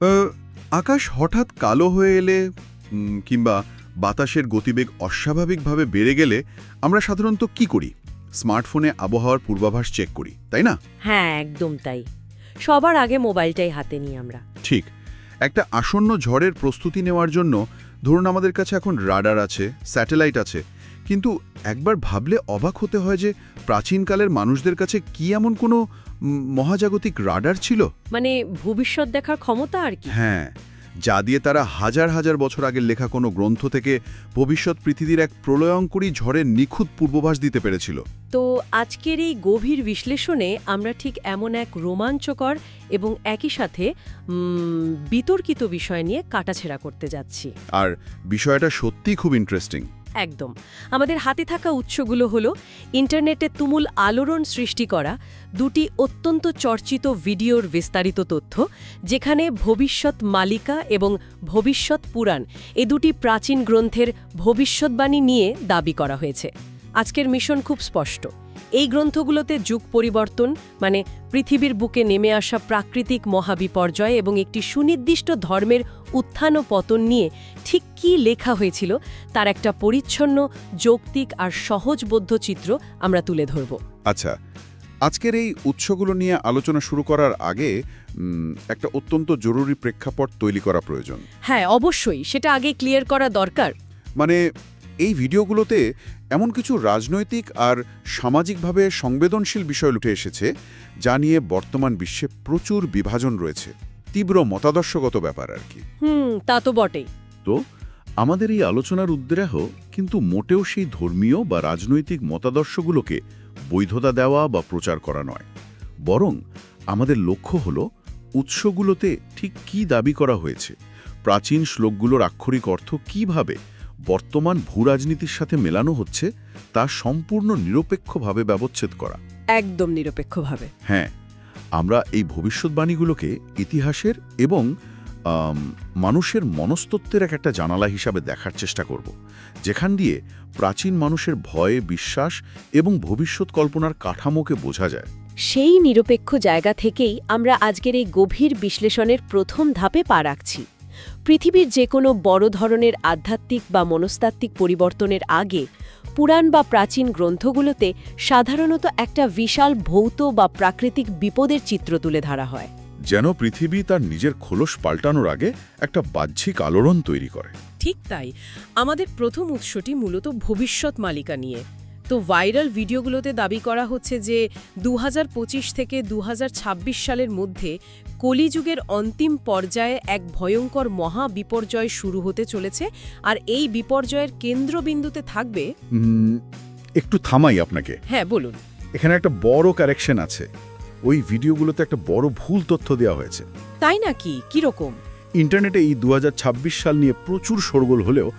আ, আকাশ হঠাৎ কালো হয়ে এলে কিংবা বাতাসের গতিবেগ অস্বাভাবিকভাবে বেড়ে গেলে আমরা সাধারণত কি করি? স্মার্টফোনে আবহাওয়ার পূর্বাভাস চেক করি, তাই না? হ্যাঁ, একদম তাই। সবার আগে মোবাইলটাই হাতে নিই আমরা। ঠিক। একটা আসন্ন ঝড়ের প্রস্তুতি নেওয়ার জন্য ধরুন আমাদের কাছে এখন রাডার আছে, স্যাটেলাইট আছে, কিন্তু একবার ভাবলে অবাক হতে হয় যে প্রাচীনকালের মানুষদের কাছে কি এমন কোনো মহাজাগতিক রাডার ছিল? মানে ভবিষ্যৎ দেখার ক্ষমতা আর কি। হ্যাঁ, যা দিয়ে তারা হাজার হাজার বছর আগের লেখা কোনো গ্রন্থ থেকে ভবিষ্যৎ পৃথিবীর এক প্রলয়ঙ্করী ঝড়ের নিখুঁত পূর্বাভাস দিতে পেরেছিল। তো আজকের এই গভীর বিশ্লেষণে আমরা ঠিক এমন এক রোমাঞ্চকর এবং একই সাথে বিতর্কিত বিষয় নিয়ে কাটাছেঁড়া করতে যাচ্ছি। আর বিষয়টা সত্যিই খুব ইন্টারেস্টিং। একদম। আমাদের হাতে থাকা উৎসগুলো হলো ইন্টারনেটে তুমুল আলোড়ন সৃষ্টি করা দুটি অত্যন্ত চর্চিত ভিডিওর বিস্তারিত তথ্য, যেখানে ভবিষ্যৎ মালিকা এবং ভবিষ্যৎ পুরাণ এই দুটি প্রাচীন গ্রন্থের ভবিষ্যৎবাণী নিয়ে দাবি করা হয়েছে। আজকের মিশন খুব স্পষ্ট। এই গ্রন্থগুলোতে যুগ পরিবর্তন, মানে পৃথিবীর বুকে নেমে আসা প্রাকৃতিক মহাবিপর্যয় এবং একটি সুনির্দিষ্ট ধর্মের উত্থান ও পতন নিয়ে ঠিক কী লেখা হয়েছিল তার একটা পরিচ্ছন্ন, যৌক্তিক আর সহজবোধ্য চিত্র আমরা তুলে ধরব। আচ্ছা, আজকের এই উৎসগুলো নিয়ে আলোচনা শুরু করার আগে একটা অত্যন্ত জরুরি প্রেক্ষাপট তৈরি করা প্রয়োজন। হ্যাঁ, অবশ্যই সেটা আগে ক্লিয়ার করা দরকার। মানে এই ভিডিওগুলোতে এমন কিছু রাজনৈতিক আর সামাজিকভাবে সংবেদনশীল বিষয় উঠে এসেছে যা নিয়ে বর্তমান বিশ্বে প্রচুর বিভাজন রয়েছে, তীব্র মতাদর্শগত ব্যাপার আর কি। তা তো বটেই। তো আমাদের এই আলোচনার উদ্দেশ্য কিন্তু মোটেও সেই ধর্মীয় বা রাজনৈতিক মতাদর্শগুলোকে বৈধতা দেওয়া বা প্রচার করা নয়, বরং আমাদের লক্ষ্য হল উৎসগুলোতে ঠিক কী দাবি করা হয়েছে, প্রাচীন শ্লোকগুলোর আক্ষরিক অর্থ কিভাবে বর্তমান ভূরাজনীতির সাথে মেলানো হচ্ছে তা সম্পূর্ণ নিরপেক্ষভাবে ব্যবচ্ছেদ করা। একদম নিরপেক্ষভাবে। হ্যাঁ, আমরা এই ভবিষ্যৎবাণীগুলোকে ইতিহাসের এবং মানুষের মনস্তত্ত্বের একটা জানালা হিসাবে দেখার চেষ্টা করব, যেখান দিয়ে প্রাচীন মানুষের ভয়, বিশ্বাস এবং ভবিষ্যৎ কল্পনার কাঠামোকে বোঝা যায়। সেই নিরপেক্ষ জায়গা থেকেই আমরা আজকের এই গভীর বিশ্লেষণের প্রথম ধাপে পা রাখছি। পৃথিবীর যে কোনো বড় ধরনের আধ্যাত্মিক বা মনস্তাত্ত্বিক পরিবর্তনের আগে পুরাণ বা প্রাচীন গ্রন্থগুলোতে সাধারণত একটা বিশাল ভৌত বা প্রাকৃতিক বিপদের চিত্র তুলে ধরা হয়, যেন পৃথিবী তার নিজের খোলস পাল্টানোর আগে একটা বাহ্যিক আলোড়ন তৈরি করে। ঠিক তাই। আমাদের প্রথম উৎসটি মূলত ভবিষ্যৎ মালিকা নিয়ে। তো ভাইরাল ভিডিওগুলোতে দাবি করা হচ্ছে যে 2025 থেকে 2026 সালের মধ্যে কলিযুগের অন্তিম পর্যায়ে এক ভয়ঙ্কর মহা বিপর্যয় শুরু হতে চলেছে, আর এই বিপর্যয়ের কেন্দ্রবিন্দুতে থাকবে। একটু থামাই আপনাকে। হ্যাঁ, বলুন। এখানে একটা বড় কারেকশন আছে। ওই ভিডিওগুলোতে একটা বড় ভুল তথ্য দেওয়া হয়েছে। তাই নাকি? কিরকম? ইন্টারনেটে এই 2026 সাল নিয়ে প্রচুর শোরগোল হলেও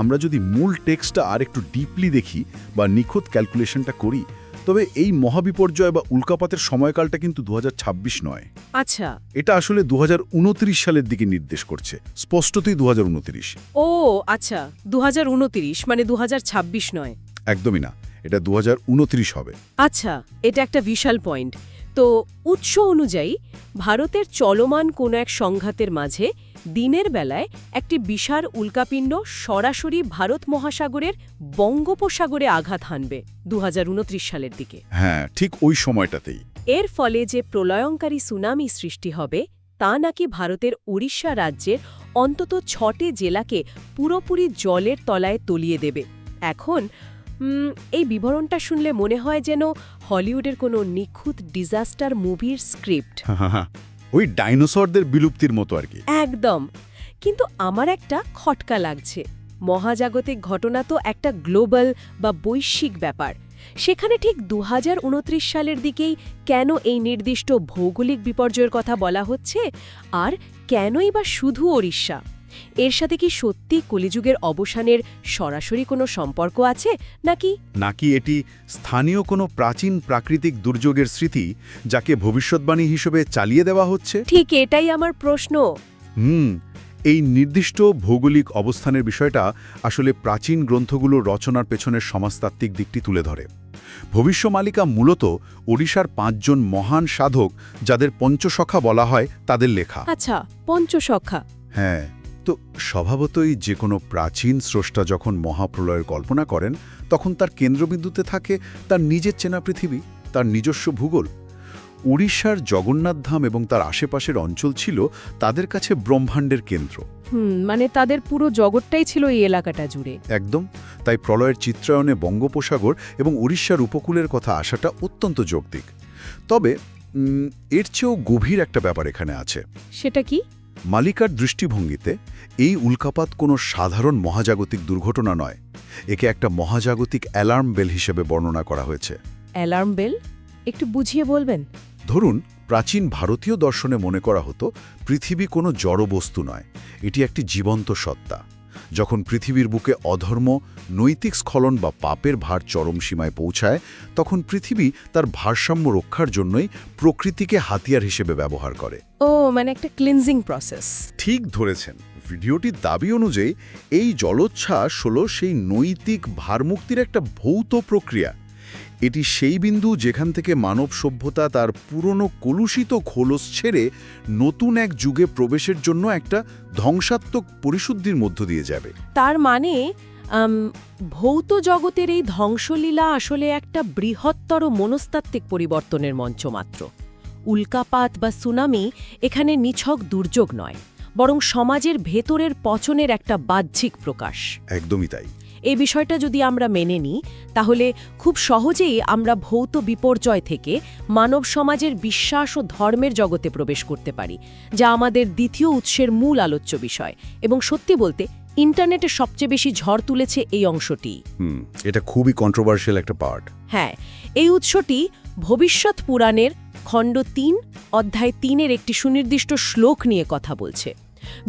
আমরা যদি মূল টেক্সটটা আর একটু ডিপলি দেখি বা নিখুঁত ক্যালকুলেশনটা করি, তবে এই মহাবিপর্যয় বা উল্কাপাতের সময়কালটা কিন্তু 2026 নয়। আচ্ছা। এটা আসলে 2029 সালের দিকে নির্দেশ করছে, স্পষ্টতই 2029। ও আচ্ছা, 2029 মানে 2026 নয়। একদমই না, এটা 2029 হবে। আচ্ছা, এটা একটা বিশাল পয়েন্ট। তো উৎস অনুযায়ী ভারতের চলমান কোনো এক সংঘাতের মাঝে দিনের বেলায় একটি বিশাল উল্কাপিণ্ড সরাসরি ভারত মহাসাগরের বঙ্গোপসাগরে আঘাত হানবে 2029 সালের দিকে। হ্যাঁ, ঠিক ওই সময়টাতেই। এর ফলে যে প্রলয়ঙ্কারী সুনামি সৃষ্টি হবে তা নাকি ভারতের উড়িষ্যা রাজ্যের অন্তত 6টি জেলাকে পুরোপুরি জলের তলায় তলিয়ে দেবে। এখন এই বিবরণটা শুনলে মনে হয় যেন হলিউডের কোনো নিখুঁত ডিজাস্টার মুভির স্ক্রিপ্ট। ওই ডাইনোসরদের বিলুপ্তির মতো আর কি। একদম। কিন্তু আমার একটা খটকা লাগছে। মহাজাগতিক ঘটনা তো একটা গ্লোবাল বা বৈশ্বিক ব্যাপার। সেখানে ঠিক 2029 সালের দিকেই কেন এই নির্দিষ্ট ভৌগোলিক বিপর্যয়ের কথা বলা হচ্ছে, আর কেনই বা শুধু ওড়িশা? এর সাথে কি সত্যি কলিযুগের অবসানের সরাসরি কোনো সম্পর্ক আছে নাকি এটি স্থানীয় কোনো প্রাচীন প্রাকৃতিক দুর্যোগের স্মৃতি যাকে ভবিষ্যৎবাণী হিসেবে চালিয়ে দেওয়া হচ্ছে? ঠিক এটাই আমার প্রশ্ন। এই নির্দিষ্ট ভৌগোলিক অবস্থানের বিষয়টা আসলে প্রাচীন গ্রন্থগুলোর রচনার পেছনের সমাজতাত্ত্বিক দিকটি তুলে ধরে। ভবিষ্যমালিকা মূলত ওড়িশার 5 জন মহান সাধক যাদের পঞ্চসখা বলা হয় তাদের লেখা। আচ্ছা, পঞ্চসখা। হ্যাঁ, তো স্বভাবতই যে কোনো প্রাচীন স্রষ্টা যখন মহাপ্রলয়ের কল্পনা করেন তখন তার কেন্দ্রবিন্দুতে থাকে তার নিজের চেনা পৃথিবী, তার নিজস্ব ভূগোল। উড়িষ্যার জগন্নাথ ধাম এবং তার আশেপাশের অঞ্চল ছিল তাদের কাছে ব্রহ্মাণ্ডের কেন্দ্র। মানে তাদের পুরো জগৎটাই ছিল এই এলাকাটা জুড়ে। একদম, তাই প্রলয়ের চিত্রায়নে বঙ্গোপসাগর এবং উড়িষ্যার উপকূলের কথা আসাটা অত্যন্ত যৌক্তিক। তবে এর চেয়েও গভীর একটা ব্যাপার এখানে আছে। সেটা কি? মালিকার দৃষ্টিভঙ্গিতে এই উল্কাপাত কোনো সাধারণ মহাজাগতিক দুর্ঘটনা নয়, একে একটা মহাজাগতিক অ্যালার্ম বেল হিসেবে বর্ণনা করা হয়েছে। Alarm bell? একটু বুঝিয়ে বলবেন। ধরুন, প্রাচীন ভারতীয় দর্শনে মনে করা হতো পৃথিবী কোনো জড়বস্তু নয়, এটি একটি জীবন্ত সত্তা। যখন পৃথিবীর বুকে অধর্ম, নৈতিক স্খলন বা পাপের ভার চরম সীমায় পৌঁছায়, তখন পৃথিবী তার ভারসাম্য রক্ষার জন্যই প্রকৃতিকে হাতিয়ার হিসেবে ব্যবহার করে। ও, মানে একটা ক্লিনজিং প্রসেস। ঠিক ধরেছেন। ভিডিওটির দাবি অনুযায়ী এই জলোচ্ছ্বাস হল সেই নৈতিক ভারমুক্তির একটা ভৌত প্রক্রিয়া। এটি সেই বিন্দু যেখান থেকে মানব সভ্যতা তার পুরনো কলুষিত খোলস ছেড়ে নতুন এক যুগে প্রবেশের জন্য একটা ধ্বংসাত্মক পরিশুদ্ধির মধ্য দিয়ে যাবে। তার মানে ভৌত জগতের এই ধ্বংসলীলা আসলে একটা বৃহত্তর মনস্তাত্ত্বিক পরিবর্তনের মঞ্চ মাত্র। উল্কাপাত বা সুনামি এখানে নিছক দুর্যোগ নয়, বরং সমাজের ভেতরের পচনের একটা বাহ্যিক প্রকাশ। একদমই তাই। এই বিষয়টা যদি আমরা মেনে নিই, তাহলে খুব সহজেই আমরা ভৌত বিপর্যয় থেকে মানব সমাজের বিশ্বাস ও ধর্মের জগতে প্রবেশ করতে পারি, যা আমাদের দ্বিতীয় উৎসের মূল আলোচ্য বিষয়। এবং সত্যি বলতে ইন্টারনেটে সবচেয়ে বেশি ঝড় তুলেছে এই অংশটি। এটা খুবই কন্ট্রোভার্সিয়াল একটা পার্ট। হ্যাঁ, এই উৎসটি ভবিষ্যৎ পুরাণের খণ্ড 3 অধ্যায় 3-এর একটি সুনির্দিষ্ট শ্লোক নিয়ে কথা বলছে।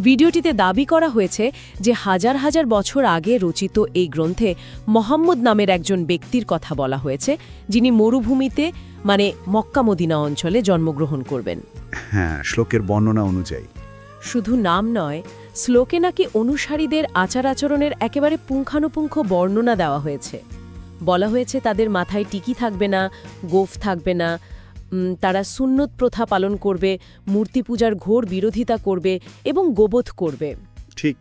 ভিডিওটিতে দাবি করা হয়েছে যে হাজার হাজার বছর আগে রচিত এই গ্রন্থে মোহাম্মদ নামের একজন ব্যক্তির কথা বলা হয়েছে, যিনি মরুভূমিতে মানে মক্কা মদিনা অঞ্চলে জন্মগ্রহণ করবেন। হ্যাঁ, শ্লোকের বর্ণনা অনুযায়ী। শুধু নাম নয়, শ্লোকে নাকি অনুসারীদের আচার আচরণের একেবারে পুঙ্খানুপুঙ্খ বর্ণনা দেওয়া হয়েছে। বলা হয়েছে তাদের মাথায় টিকি থাকবে না, গোঁফ থাকবে না, তারা সুন্নত প্রথা পালন করবে, মূর্তি পূজার ঘোর বিরোধিতা করবে এবং গোবধ করবে। ঠিক।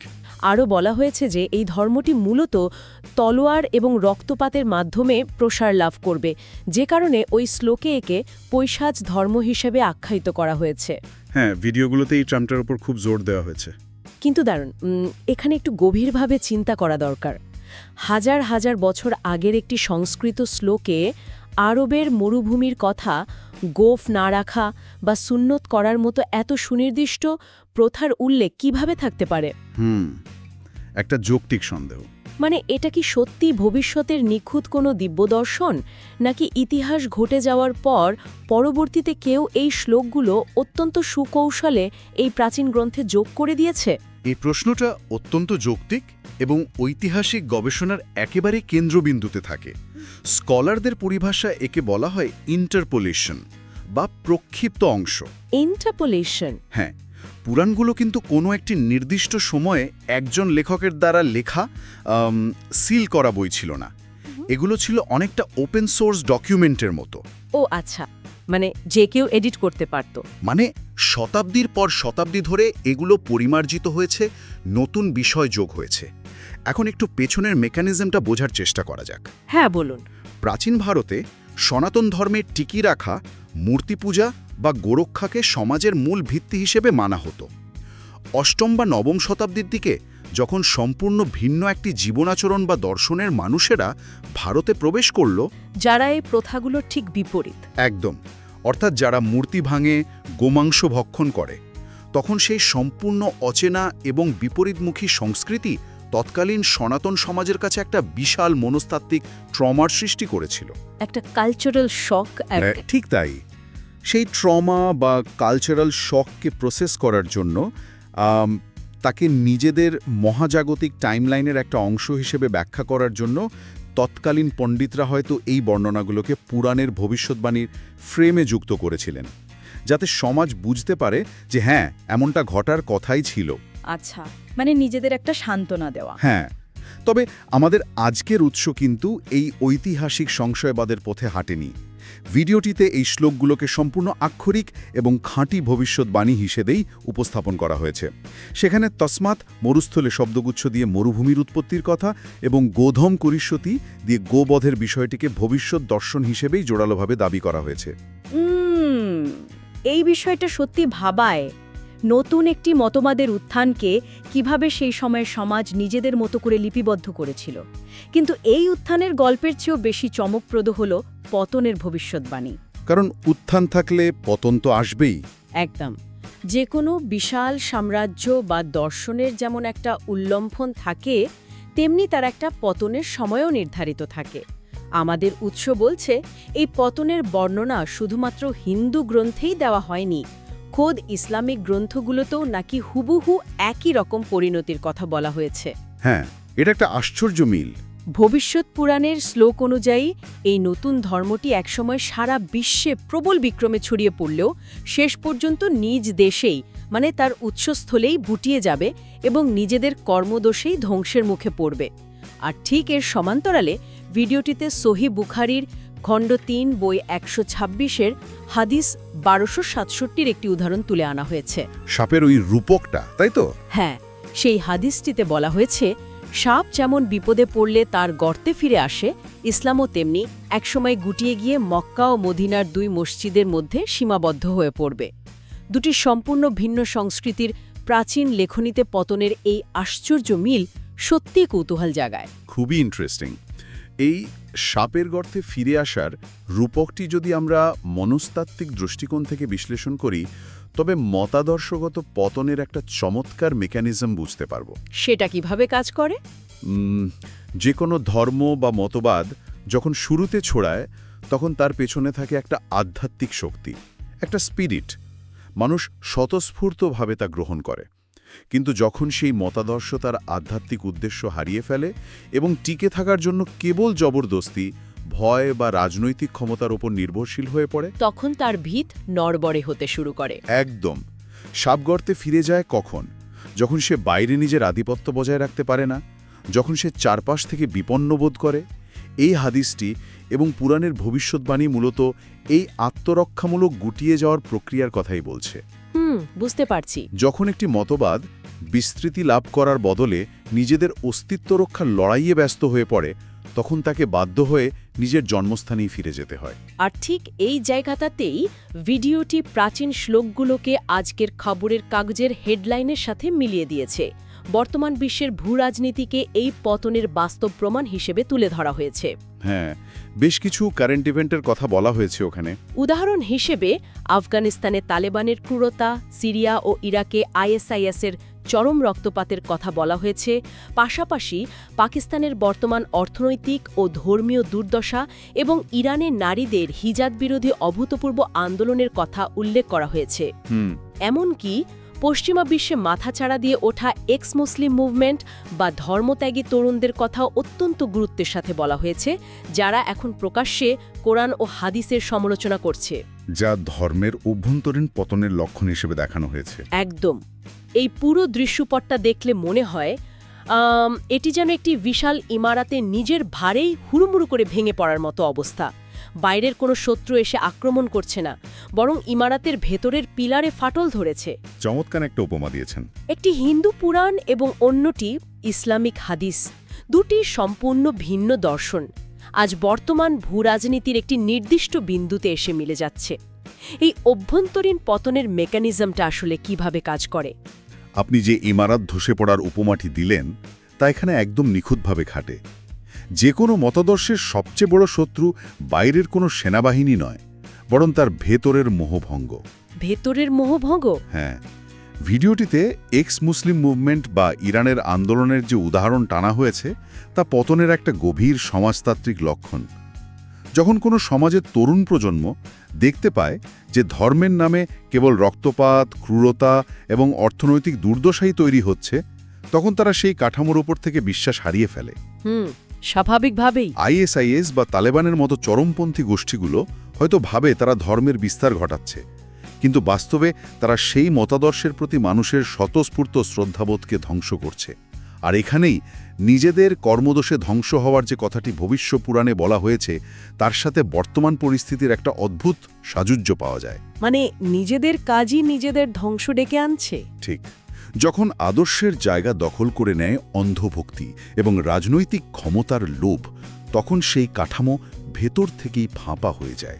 আরও বলা হয়েছে যে এই ধর্মটি মূলত তলোয়ার এবং রক্তপাতের মাধ্যমে প্রসার লাভ করবে, যে কারণে ওই শ্লোকে একে পৈশাচ ধর্ম হিসেবে আখ্যায়িত করা হয়েছে। হ্যাঁ, ভিডিওগুলোতে এই ট্রামটার উপর খুব জোর দেওয়া হয়েছে। কিন্তু দারুণ, এখানে একটু গভীরভাবে চিন্তা করা দরকার। হাজার হাজার বছর আগের একটি সংস্কৃত শ্লোকে আরবের মরুভূমির কথা, গোঁফ না রাখা বা সুন্নত করার মতো এত সুনির্দিষ্ট প্রথার উল্লেখ কিভাবে থাকতে পারে? একটা যৌক্তিক সন্দেহ। মানে এটা কি সত্যি ভবিষ্যতের নিখুঁত কোনো দিব্যদর্শন, নাকি ইতিহাস ঘটে যাওয়ার পর পরবর্তীতে কেউ এই শ্লোকগুলো অত্যন্ত সুকৌশলে এই প্রাচীন গ্রন্থে যোগ করে দিয়েছে? এই প্রশ্নটা অত্যন্ত যৌক্তিক এবং ঐতিহাসিক গবেষণার একেবারে কেন্দ্রবিন্দুতে থাকে। স্কলারদের পরিভাষা একে বলা হয় ইন্টারপোলেশন বা প্রক্ষিপ্ত অংশ। ইন্টারপোলেশন? হ্যাঁ, পুরাণগুলো কিন্তু কোনো একটি নির্দিষ্ট সময়ে একজন লেখকের দ্বারা লেখা সিল করা বই ছিল না। এগুলো ছিল অনেকটা ওপেন সোর্স ডকুমেন্টের মতো। ও আচ্ছা, মানে যে কেউ এডিট করতে পারত। মানে শতাব্দীর পর শতাব্দী ধরে এগুলো পরিমার্জিত হয়েছে, নতুন বিষয় যোগ হয়েছে। এখন একটু পেছনের মেকানিজমটা বোঝার চেষ্টা করা যাক। হ্যাঁ, বলুন। প্রাচীন ভারতে সনাতন ধর্মের টিকি রাখা মূর্তি পূজা বা গোরক্ষাকে সমাজের মূল ভিত্তি হিসেবে মানা হতো। অষ্টম বা নবম শতাব্দীর দিকে যখন সম্পূর্ণ ভিন্ন একটি জীবনাচরণ বা দর্শনের মানুষেরা ভারতে প্রবেশ করল, যারা এই প্রথাগুলোর ঠিক বিপরীত। একদম, অর্থাৎ যারা মূর্তি ভাঙে, গোমাংস ভক্ষণ করে, তখন সেই সম্পূর্ণ অচেনা এবং বিপরীতমুখী সংস্কৃতি তৎকালীন সনাতন সমাজের কাছে একটা বিশাল মনস্তাত্ত্বিক ট্রমার সৃষ্টি করেছিল। একটা কালচারাল শক। ঠিক তাই। সেই ট্রমা বা কালচারাল শককে প্রসেস করার জন্য তাকে নিজেদের মহাজাগতিক টাইমলাইনের একটা অংশ হিসেবে ব্যাখ্যা করার জন্য তৎকালীন পণ্ডিতরা হয়তো এই বর্ণনাগুলোকে পুরাণের ভবিষ্যৎবাণীর ফ্রেমে যুক্ত করেছিলেন, যাতে সমাজ বুঝতে পারে যে হ্যাঁ, এমনটা ঘটার কথাই ছিল। আচ্ছা, মানে নিজেদের একটা সান্ত্বনা দেওয়া। হ্যাঁ, তবে আমাদের আজকের উৎস কিন্তু এই ঐতিহাসিক সংশয়বাদের পথে হাঁটেনি। ভিডিওটিতে এই শ্লোকগুলোকে সম্পূর্ণ আক্ষরিক এবং খাঁটি ভবিষ্যৎবাণী হিসেবেই উপস্থাপন করা হয়েছে। সেখানে তসমাৎ মরুস্থলে শব্দগুচ্ছ দিয়ে মরুভূমির উৎপত্তির কথা এবং গোধম করিষ্যতি দিয়ে গোবধের বিষয়টিকে ভবিষ্যৎ দর্শন হিসেবেই জোরালোভাবে দাবি করা হয়েছে। এই বিষয়টা সত্যি ভাবায়। নতুন একটি মতবাদের উত্থানকে কিভাবে সেই সময়ের সমাজ নিজেদের মতো করে লিপিবদ্ধ করেছিল। কিন্তু এই উত্থানের গল্পের চেয়েও বেশি চমকপ্রদ হল পতনের ভবিষ্যৎবাণী। কারণ উত্থান থাকলে পতন তো আসবেই। একদম। যে কোনো বিশাল সাম্রাজ্য বা দর্শনের যেমন একটা উল্লম্ফন থাকে, তেমনি তার একটা পতনের সময়ও নির্ধারিত থাকে। আমাদের উৎস বলছে এই পতনের বর্ণনা শুধুমাত্র হিন্দু গ্রন্থেই দেওয়া হয়নি, খোদ ইসলামিক গ্রন্থগুলোতেও নাকি হুবহু একই রকম পরিণতির কথা বলা হয়েছে। হ্যাঁ, এটা একটা আশ্চর্য মিল। ভবিষ্যৎ পুরাণের শ্লোক অনুযায়ী এই নতুন ধর্মটি একসময় সারা বিশ্বে প্রবল বিক্রমে ছড়িয়ে পড়লেও শেষ পর্যন্ত নিজ দেশেই, মানে তার উৎসস্থলেই বুটিয়ে যাবে এবং নিজেদের কর্মদোষেই ধ্বংসের মুখে পড়বে। আর ঠিক এর সমান্তরালে ভিডিওটিতে সহি বুখারীর খণ্ড ৩ বই ১২৬-এর হাদিস ১২৬৭-র একটি উদাহরণ তুলে আনা হয়েছে। সাপের ওই রূপকটা, তাই তো? হ্যাঁ, সেই হাদিসটিতে বলা হয়েছে সাপ যেমন বিপদে পড়লে তার গর্তে ফিরে আসে, ইসলামও তেমনি একসময় গুটিয়ে গিয়ে মক্কা ও মদিনার ২ মসজিদের মধ্যে সীমাবদ্ধ হয়ে পড়বে। দুটি সম্পূর্ণ ভিন্ন সংস্কৃতির প্রাচীন লেখনীতে পতনের এই আশ্চর্য মিল সত্যিই কৌতূহল জাগায়। খুবই ইন্টারেস্টিং। এই সাপের গর্তে ফিরে আসার রূপকটি যদি আমরা মনস্তাত্ত্বিক দৃষ্টিকোণ থেকে বিশ্লেষণ করি, তবে মতাদর্শগত পতনের একটা চমৎকার মেকানিজম বুঝতে পারব। সেটা কিভাবে কাজ করে? যে কোনো ধর্ম বা মতবাদ যখন শুরুতে ছড়ায়, তখন তার পেছনে থাকে একটা আধ্যাত্মিক শক্তি, একটা স্পিরিট। মানুষ স্বতঃস্ফূর্তভাবে তা গ্রহণ করে। কিন্তু যখন সেই মতাদর্শ তার আধ্যাত্মিক উদ্দেশ্য হারিয়ে ফেলে এবং টিকে থাকার জন্য কেবল জবরদস্তি, ভয় বা রাজনৈতিক ক্ষমতার উপর নির্ভরশীল হয়ে পড়ে, তখন তার ভিত নড়বড়ে হতে শুরু করে। একদম। সাপগর্তে ফিরে যায় কখন? যখন সে বাইরে নিজের আধিপত্য বজায় রাখতে পারে না, যখন সে চারপাশ থেকে বিপন্ন বোধ করে। এই হাদিসটি এবং পুরাণের ভবিষ্যৎবাণী মূলত এই আত্মরক্ষামূলক গুটিয়ে যাওয়ার প্রক্রিয়ার কথাই বলছে। বুঝতে পারছি। যখন একটি মতবাদ বিস্তৃতি লাভ করার বদলে নিজেদের অস্তিত্ব রক্ষার লড়াইয়ে ব্যস্ত হয়ে পড়ে, তখন তাকে বাধ্য হয়ে নিজের জন্মস্থানেই ফিরে যেতে হয়। আর ঠিক এই জায়গাটাতেই ভিডিওটি প্রাচীন শ্লোকগুলোকে আজকের খবরের কাগজের হেডলাইনের সাথে মিলিয়ে দিয়েছে। বর্তমান বিশ্বের ভূরাজনীতিকে এই পতনের বাস্তব প্রমাণ হিসেবে তুলে ধরা হয়েছে। হ্যাঁ, বেশ কিছু কারেন্ট ইভেন্টের কথা বলা হয়েছে ওখানে। উদাহরণ হিসেবে আফগানিস্তানে তালেবানের ক্রূরতা, সিরিয়া ও ইরাকে আইএসআইএসের চরম রক্তপাতের কথা বলা হয়েছে। পাশাপাশি পাকিস্তানের বর্তমান অর্থনৈতিক ও ধর্মীয় দুর্দশা এবং ইরানের নারীদের হিজাব বিরোধী অভূতপূর্ব আন্দোলনের কথা উল্লেখ করা হয়েছে। এমনকি পশ্চিমা বিশ্বে মাথাচাড়া দিয়ে ওঠা এক্স মুসলিম মুভমেন্ট বা ধর্মত্যাগী তরুণদের কথাও অত্যন্ত গুরুত্বের সাথে বলা হয়েছে, যারা এখন প্রকাশ্যে কোরআন ও হাদিসের সমালোচনা করছে, যা ধর্মের অভ্যন্তরীণ পতনের লক্ষণ হিসেবে দেখানো হয়েছে। একদম। এই পুরো দৃশ্যপটটা দেখলে মনে হয় এটি যেন একটি বিশাল ইমারতে নিজের ভারেই হুড়ুমুড়ু করে ভেঙে পড়ার মতো অবস্থা। বাইরের কোনো শত্রু এসে আক্রমণ করছে না, বরং ইমারতের ভেতরের পিলারে ফাটল ধরেছে। চমৎকার একটা উপমা দিয়েছেন। একটি হিন্দু পুরাণ এবং অন্যটি ইসলামিক হাদিস, দুটি সম্পূর্ণ ভিন্ন দর্শন আজ বর্তমান ভূরাজনীতির একটি নির্দিষ্ট বিন্দুতে এসে মিলে যাচ্ছে। এই অভ্যন্তরীণ পতনের মেকানিজমটা আসলে কিভাবে কাজ করে? আপনি যে ইমারত ধসে পড়ার উপমাটি দিলেন, তা এখানে একদম নিখুঁতভাবে খাটে। যে কোনো মতাদর্শের সবচেয়ে বড় শত্রু বাইরের কোনো সেনাবাহিনী নয়, বরং তার ভেতরের মোহভঙ্গ। ভেতরের মোহভঙ্গ? হ্যাঁ, ভিডিওটিতে এক্স মুসলিম মুভমেন্ট বা ইরানের আন্দোলনের যে উদাহরণ টানা হয়েছে, তা পতনের একটা গভীর সমাজতাত্ত্বিক লক্ষণ। যখন কোনো সমাজের তরুণ প্রজন্ম দেখতে পায় যে ধর্মের নামে কেবল রক্তপাত, ক্রূরতা এবং অর্থনৈতিক দুর্দশাই তৈরি হচ্ছে, তখন তারা সেই কাঠামোর উপর থেকে বিশ্বাস হারিয়ে ফেলে। স্বাভাবিকভাবেই। আইএসআইএস বা তালেবানের মতো চরমপন্থী গোষ্ঠীগুলো হয়তো ভাবে তারা ধর্মের বিস্তার ঘটাচ্ছে, কিন্তু বাস্তবে তারা সেই মতাদর্শের প্রতি মানুষের স্বতঃস্ফূর্ত শ্রদ্ধাবোধকে ধ্বংস করছে। আর এখানেই নিজেদের কর্মদোষে ধ্বংস হওয়ার যে কথাটি ভবিষ্য পুরাণে বলা হয়েছে তার সাথে বর্তমান পরিস্থিতির একটা অদ্ভুত সাযুজ্য পাওয়া যায়। মানে নিজেদের কাজই নিজেদের ধ্বংস ডেকে আনছে। ঠিক, যখন আদর্শের জায়গা দখল করে নেয় অন্ধভক্তি এবং রাজনৈতিক ক্ষমতার লোভ, তখন সেই কাঠামো ভেতর থেকেই ফাঁপা হয়ে যায়।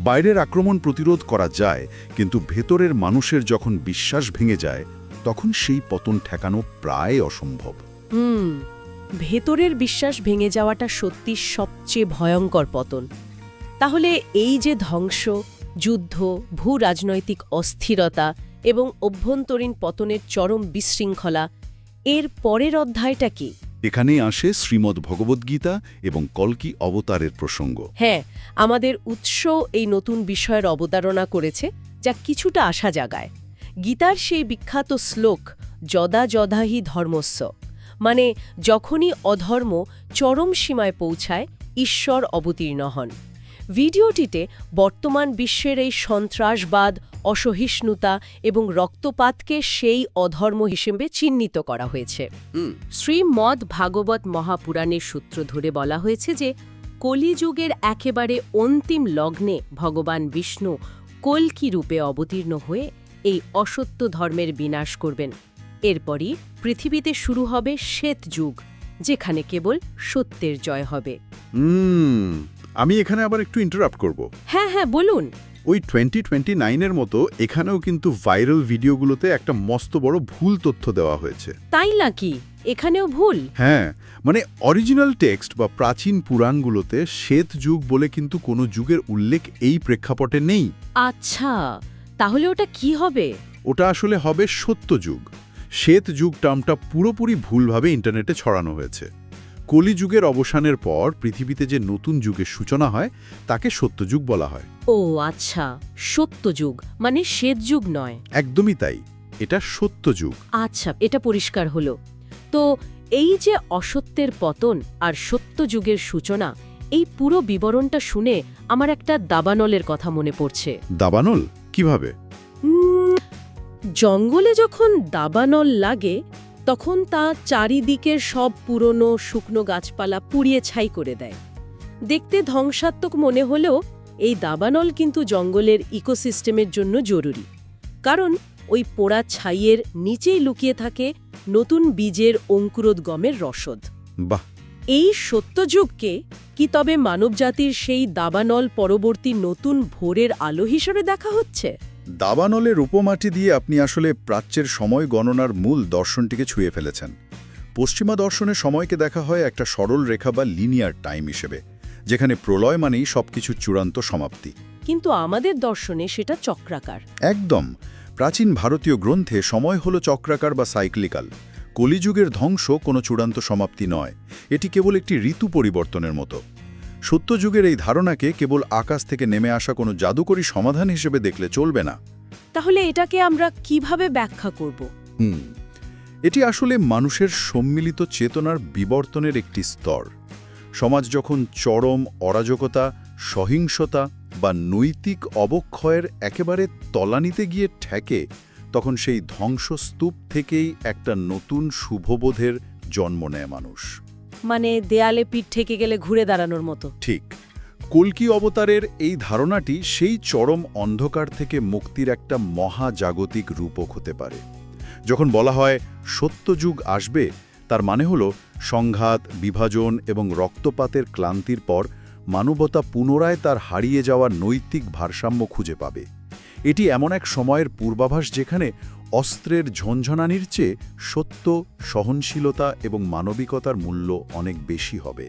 বাইরের আক্রমণ প্রতিরোধ করা যায়, কিন্তু ভেতরের মানুষের যখন বিশ্বাস ভেঙে যায় তখন সেই পতন ঠেকানো প্রায় অসম্ভব। ভেতরের বিশ্বাস ভেঙে যাওয়াটা সত্যি সবচেয়ে ভয়ঙ্কর পতন। তাহলে এই যে ধ্বংস, যুদ্ধ, ভূ রাজনৈতিক অস্থিরতা এবং অভ্যন্তরীণ পতনের চরম বিশৃঙ্খলা, এর পরের অধ্যায়টা কি? এখানেই আসে শ্রীমদ্ ভগবদ্গীতা এবং কল্কি অবতারের প্রসঙ্গ। হ্যাঁ, আমাদের উৎস এই নতুন বিষয়ের অবতারণা করেছে, যা কিছুটা আশা জাগায়। গীতার সেই বিখ্যাত শ্লোক যদা যদা হি ধর্মস্য, মানে যখনই অধর্ম চরম সীমায় পৌঁছায় ঈশ্বর অবতীর্ণ হন। ভিডিওটিতে বর্তমান বিশ্বের এই সন্ত্রাসবাদ, অসহিষ্ণুতা এবং রক্তপাতকে সেই অধর্ম হিসেবে চিহ্নিত করা হয়েছে। শ্রীমদ্ ভাগবত মহাপুরাণের সূত্র ধরে বলা হয়েছে যে কলিযুগের একেবারে অন্তিম লগ্নে ভগবান বিষ্ণু কল্কি রূপে অবতীর্ণ হয়ে এই অসত্য ধর্মের বিনাশ করবেন। এরপরই পৃথিবীতে শুরু হবে শ্বেত যুগ, যেখানে কেবল সত্যের জয় হবে। আমি এখানে আবার একটু ইন্টারাপ্ট করব। হ্যাঁ হ্যাঁ, বলুন। ওই 2029-এর মতো এখানেও কিন্তু ভাইরাল ভিডিওগুলোতে একটা মস্ত বড় ভুল তথ্য দেওয়া হয়েছে। তাই নাকি? এখানেও ভুল? হ্যাঁ, মানে অরিজিনাল টেক্সট বা প্রাচীন পুরাণগুলোতে শ্বেত যুগ বলে কিন্তু কোনো যুগের উল্লেখ এই প্রেক্ষাপটে নেই। আচ্ছা, তাহলে ওটা কি হবে? ওটা আসলে হবে সত্য যুগ। শ্বেত যুগ টার্মটা পুরোপুরি ভুলভাবে ইন্টারনেটে ছড়ানো হয়েছে। কলিযুগের অবসানের পর পৃথিবীতে যে নতুন যুগের সূচনা হয় তাকে সত্যযুগ বলা হয়। ও আচ্ছা, সত্য যুগ মানে শ্বেত যুগ নয়। একদমই তাই, এটা সত্য যুগ। আচ্ছা, এটা পরিষ্কার হলো। তো এই যে অসত্যের পতন আর সত্য যুগের সূচনা, এই পুরো বিবরণটা শুনে আমার একটা দাবানলের কথা মনে পড়ছে। দাবানল কিভাবে? জঙ্গলে যখন দাবানল লাগে তখন তা চারিদিকের সব পুরনো শুকনো গাছপালা পুড়িয়ে ছাই করে দেয়। দেখতে ধ্বংসাত্মক মনে হলেও এই দাবানল কিন্তু জঙ্গলের ইকোসিস্টেমের জন্য জরুরি, কারণ ওই পোড়া ছাইয়ের নিচেই লুকিয়ে থাকে নতুন বীজের অঙ্কুরোদ্গমের রসদ। বাহ! এই সত্যযুগকে কি তবে মানবজাতির সেই দাবানল পরবর্তী নতুন ভোরের আলো হিসেবে দেখা হচ্ছে? দাবানলের উপমাটি দিয়ে আপনি আসলে প্রাচ্যের সময় গণনার মূল দর্শনটিকে ছুঁয়ে ফেলেছেন। পশ্চিমা দর্শনে সময়কে দেখা হয় একটা সরল রেখা বা লিনিয়ার টাইম হিসেবে, যেখানে প্রলয় মানেই সবকিছুর চূড়ান্ত সমাপ্তি। কিন্তু আমাদের দর্শনে সেটা চক্রাকার। একদম। প্রাচীন ভারতীয় গ্রন্থে সময় হলো চক্রাকার বা সাইক্লিক্যাল। কলিযুগের ধ্বংস কোনো চূড়ান্ত সমাপ্তি নয়, এটি কেবল একটি ঋতু পরিবর্তনের মতো। সত্যযুগের এই ধারণাকে কেবল আকাশ থেকে নেমে আসা কোনো জাদুকরী সমাধান হিসেবে দেখলে চলবে না। তাহলে এটাকে আমরা কিভাবে ব্যাখ্যা করব? এটি আসলে মানুষের সম্মিলিত চেতনার বিবর্তনের একটি স্তর। সমাজ যখন চরম অরাজকতা, সহিংসতা বা নৈতিক অবক্ষয়ের একেবারে তলানিতে গিয়ে ঠেকে, তখন সেই ধ্বংসস্তূপ থেকেই একটা নতুন শুভবোধের জন্ম নেয় মানুষ। মানে দেয়ালে পিঠ ঠেকে গেলে ঘুরে দাঁড়ানোর মতো। ঠিক। কল্কি অবতারের এই ধারণাটি সেই চরম অন্ধকার থেকে মুক্তির একটা মহাজাগতিক রূপক হতে পারে। যখন বলা হয় সত্যযুগ আসবে, তার মানে হলো সংঘাত, বিভাজন এবং রক্তপাতের ক্লান্তির পর মানবতা পুনরায় তার হারিয়ে যাওয়া নৈতিক ভারসাম্য খুঁজে পাবে। এটি এমন এক সময়ের পূর্বাভাস যেখানে অস্ত্রের ঝনঝনানির চেয়ে সত্য, সহনশীলতা এবং মানবিকতার মূল্য অনেক বেশি হবে।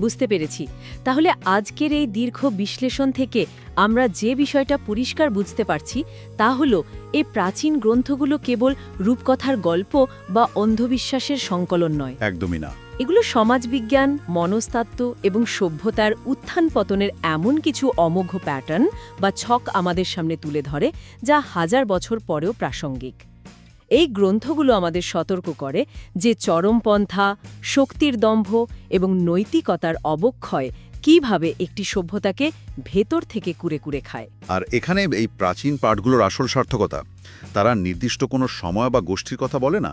বুঝতে পেরেছি। তাহলে আজকের এই দীর্ঘ বিশ্লেষণ থেকে আমরা যে বিষয়টা পরিষ্কার বুঝতে পারছি তা হলো এই প্রাচীন গ্রন্থগুলো কেবল রূপকথার গল্প বা অন্ধবিশ্বাসের সংকলন নয়। একদমই না। এগুলো সমাজবিজ্ঞান, মনস্তাত্ত্ব এবং সভ্যতার উত্থান পতনের এমন কিছু অমোঘ প্যাটার্ন বা ছক আমাদের সামনে তুলে ধরে যা হাজার বছর পরেও প্রাসঙ্গিক। এই গ্রন্থগুলো আমাদের সতর্ক করে যে চরমপন্থা, শক্তির দম্ভ এবং নৈতিকতার অবক্ষয় কিভাবে একটি সভ্যতাকে ভেতর থেকে কুরে কুরে খায়। আর এখানে এই প্রাচীন পাঠগুলোর আসল সার্থকতা, তারা নির্দিষ্ট কোনো সময় বা গোষ্ঠীর কথা বলে না,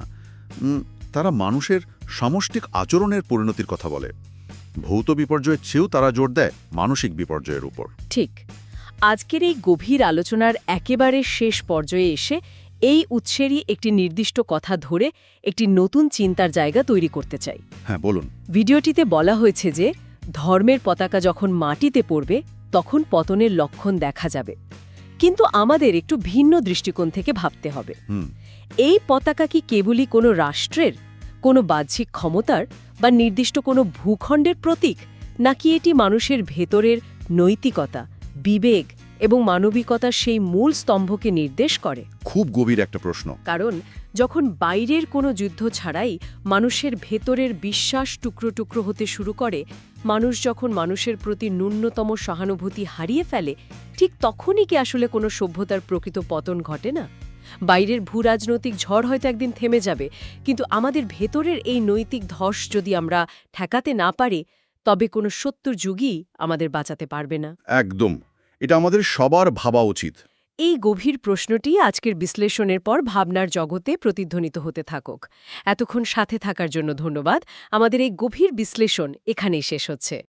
তারা মানুষের সামষ্টিক আচরণের পরিণতির কথা বলে। ভৌত বিপর্যয়ের চেয়েও তারা জোর দেয় মানসিক বিপর্যয়ের উপর। ঠিক। আজকের এই গভীর আলোচনার একেবারে শেষ পর্যায়ে এসে এই উৎসেরই একটি নির্দিষ্ট কথা ধরে একটি নতুন চিন্তার জায়গা তৈরি করতে চাই। হ্যাঁ, বলুন। ভিডিওটিতে বলা হয়েছে যে ধর্মের পতাকা যখন মাটিতে পড়বে তখন পতনের লক্ষণ দেখা যাবে, কিন্তু আমাদের একটু ভিন্ন দৃষ্টিকোণ থেকে ভাবতে হবে। এই পতাকা কি কেবলই কোনো রাষ্ট্রের, কোনো বাহ্যিক ক্ষমতার বা নির্দিষ্ট কোনো ভূখণ্ডের প্রতীক, নাকি এটি মানুষের ভেতরের নৈতিকতা, বিবেক এবং মানবিকতার সেই মূল স্তম্ভকে নির্দেশ করে? খুব গভীর একটা প্রশ্ন। কারণ যখন বাইরের কোনো যুদ্ধ ছাড়াই মানুষের ভেতরের বিশ্বাস টুকরো টুকরো হতে শুরু করে, মানুষ যখন মানুষের প্রতি ন্যূনতম সহানুভূতি হারিয়ে ফেলে, ঠিক তখনই কি আসলে কোনো সভ্যতার প্রকৃত পতন ঘটে না? বাইরের ভূরাজনৈতিক ঝড় হয়তো একদিন থেমে যাবে, কিন্তু আমাদের ভেতরের এই নৈতিক ধস যদি আমরা ঠেকাতে না পারি, তবে কোনো ৭০ যুগই আমাদের বাঁচাতে পারবে না। একদম, এটা আমাদের সবার ভাবা উচিত। এই গভীর প্রশ্নটি আজকের বিশ্লেষণের পর ভাবনার জগতে প্রতিধ্বনিত হতে থাকুক। এতক্ষণ সাথে থাকার জন্য ধন্যবাদ। আমাদের এই গভীর বিশ্লেষণ এখানেই শেষ হচ্ছে।